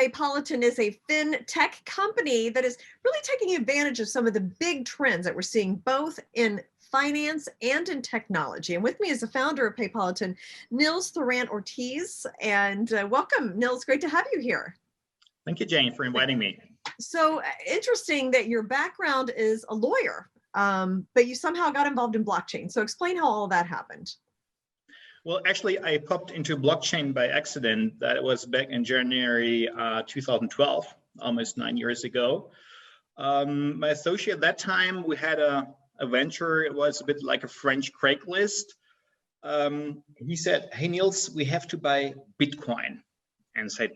Paypolitan is a fintech company that is really taking advantage of some of the big trends that we're seeing both in finance and in technology. And with me is the founder of Paypolitan, Nils Tharandt Ortiz. And welcome, Nils. Great to have you here. Thank you, Jane, for inviting me. So interesting that your background is a lawyer, but you somehow got involved in blockchain. So explain how all of that happened. Well, actually, I popped into blockchain by accident. That was back in January 2012, almost 9 years ago. My associate at that time, we had a venture. It was a bit like a French Craigslist. He said, "Hey, Niels, we have to buy Bitcoin." And I said,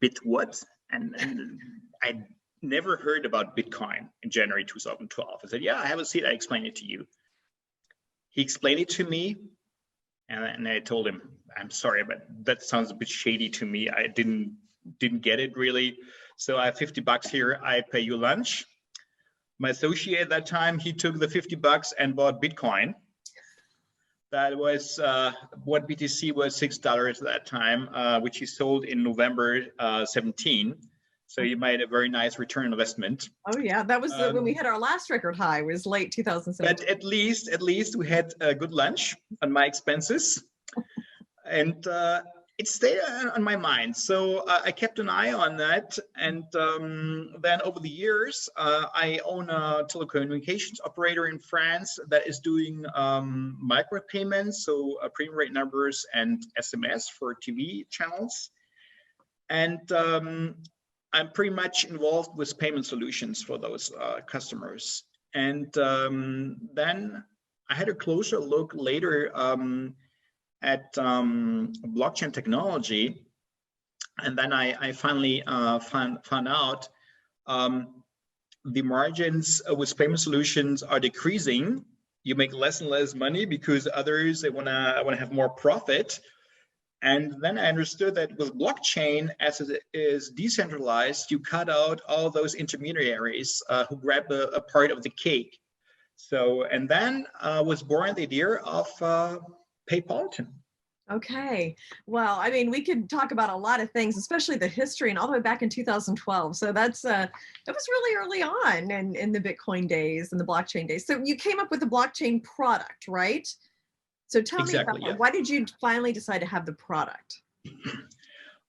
"Bit what?" And I never heard about Bitcoin in January 2012. I said, "Yeah, I have a seat. I explain it to you." He explained it to me. And I told him, "I'm sorry, but that sounds a bit shady to me. I didn't get it really. So I have $50 here. I pay you lunch." My associate at that time, he took the $50 and bought Bitcoin. That was what BTC was $6 at that time, which he sold in November 17. So you made a very nice return on investment. Oh yeah, that was when we hit our last record high. Was late 2017. But at least we had a good lunch on my expenses, and it stayed on my mind. So I kept an eye on that, and then over the years, I own a telecommunications operator in France that is doing micropayments, so premium rate numbers and SMS for TV channels, and I'm pretty much involved with payment solutions for those customers. And then I had a closer look later at blockchain technology. And then I finally found out the margins with payment solutions are decreasing. You make less and less money because others, they wanna have more profit. And then I understood that with blockchain, as it is decentralized, you cut out all those intermediaries who grab a part of the cake. So, and then was born the idea of Paypolitan. Okay. Well, I mean, we could talk about a lot of things, especially the history and all the way back in 2012. So that was really early on in the Bitcoin days and the blockchain days. So you came up with the blockchain product, right? So tell me about that. Why did you finally decide to have the product?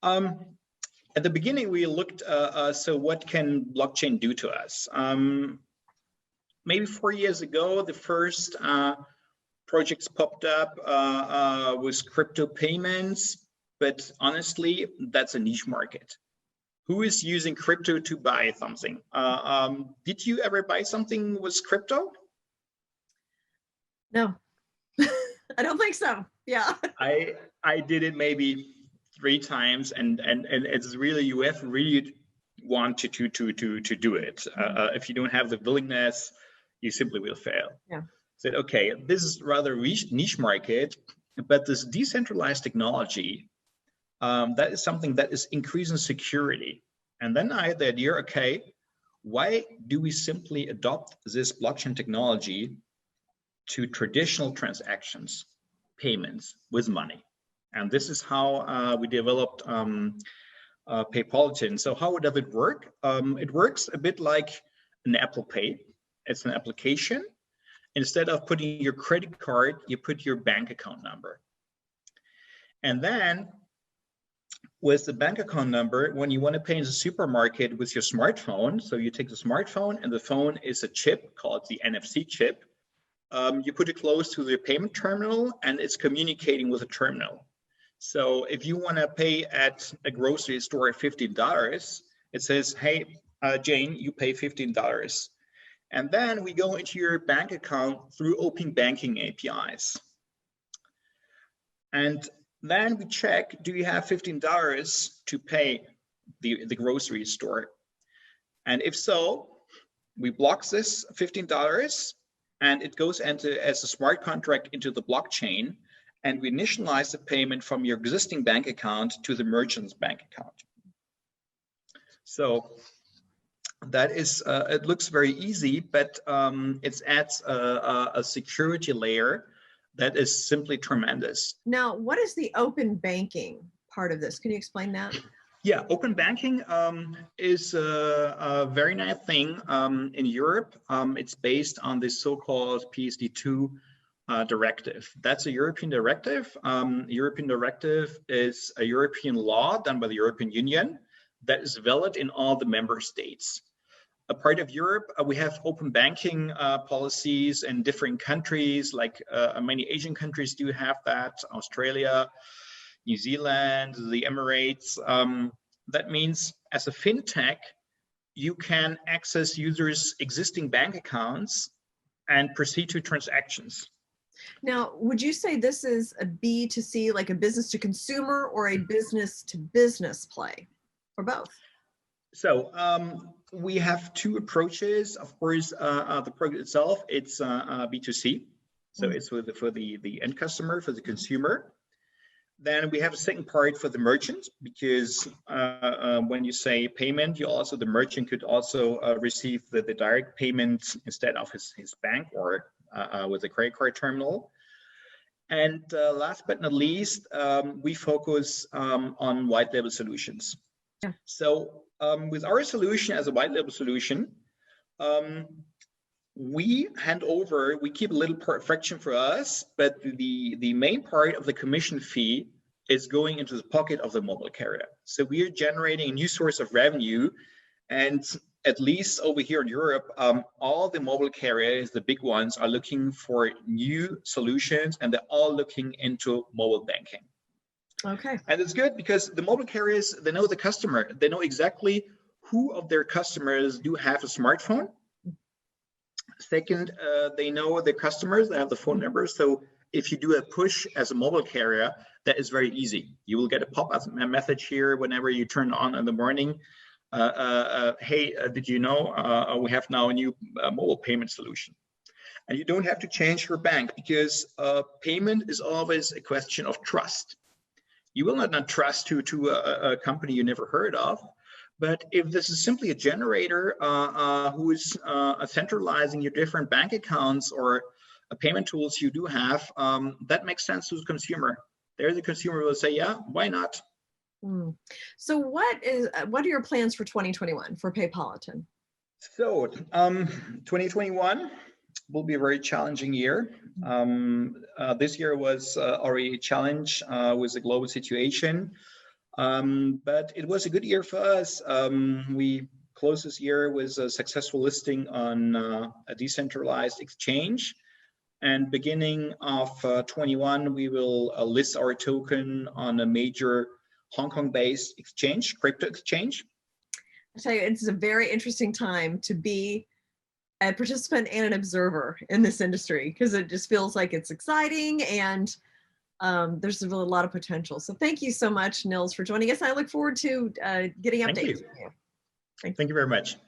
At the beginning, we looked, so what can blockchain do to us? Maybe 4 years ago, the first projects popped up with crypto payments, but honestly, that's a niche market. Who is using crypto to buy something? Did you ever buy something with crypto? No. I don't think so. Yeah. I did it maybe 3 times, and it's really, you have to really want to do it. If you don't have the willingness, you simply will fail. Yeah. Said, okay, this is rather niche market, but this decentralized technology, that is something that is increasing security. And then I had the idea, okay, why do we simply adopt this blockchain technology to traditional transactions, payments with money? And this is how we developed Paypolitan. So how does it work? It works a bit like an Apple Pay. It's an application. Instead of putting your credit card, you put your bank account number. And then with the bank account number, when you want to pay in the supermarket with your smartphone, so you take the smartphone and the phone is a chip called the NFC chip. You put it close to the payment terminal and it's communicating with the terminal. So if you want to pay at a grocery store $15, it says, "Hey, Jane, you pay $15. And then we go into your bank account through open banking APIs. And then we check, do you have $15 to pay the grocery store? And if so, we block this $15 and it goes into as a smart contract into the blockchain, and we initialize the payment from your existing bank account to the merchant's bank account. So that is, it looks very easy, but it adds a security layer that is simply tremendous. Now, what is the open banking part of this? Can you explain that? Yeah, open banking is a very nice thing in Europe. It's based on the so-called PSD2 directive. That's a European directive. European directive is a European law done by the European Union that is valid in all the member states. A part of Europe, we have open banking policies in different countries, like many Asian countries do have that, Australia, New Zealand, the Emirates. That means as a fintech, you can access users' existing bank accounts and proceed to transactions. Now, would you say this is a B2C, like a business to consumer, or a business to business play, or both? So we have two approaches. Of course, the product itself, it's B2C. So it's for the end customer, for the consumer. Then we have a second part for the merchant, because when you say payment, the merchant could also receive the direct payment instead of his bank or with a credit card terminal. And last but not least, we focus on white label solutions. Yeah. So with our solution as a white label solution, we keep a little fraction for us, but the main part of the commission fee is going into the pocket of the mobile carrier. So we are generating a new source of revenue, and at least over here in Europe, all the mobile carriers, the big ones, are looking for new solutions, and they're all looking into mobile banking. Okay. And it's good because the mobile carriers, they know the customer. They know exactly who of their customers do have a smartphone. Second, they know their customers, they have the phone numbers. So if you do a push as a mobile carrier, that is very easy. You will get a pop-up message here whenever you turn on in the morning. Hey, did you know we have now a new mobile payment solution? And you don't have to change your bank, because payment is always a question of trust. You will not trust to a company you never heard of. But if this is simply a generator who is centralizing your different bank accounts or payment tools you do have, that makes sense to the consumer. There, the consumer will say, yeah, why not? So what are your plans for 2021 for Paypolitan? So 2021 will be a very challenging year. This year was already a challenge with the global situation. But it was a good year for us. We closed this year with a successful listing on a decentralized exchange. And beginning of 21, we will list our token on a major Hong Kong-based exchange, crypto exchange. I tell you, it's a very interesting time to be a participant and an observer in this industry, because it just feels like it's exciting, and there's really a lot of potential. So thank you so much, Nils, for joining us. I look forward to getting updates from you. Thank you very much.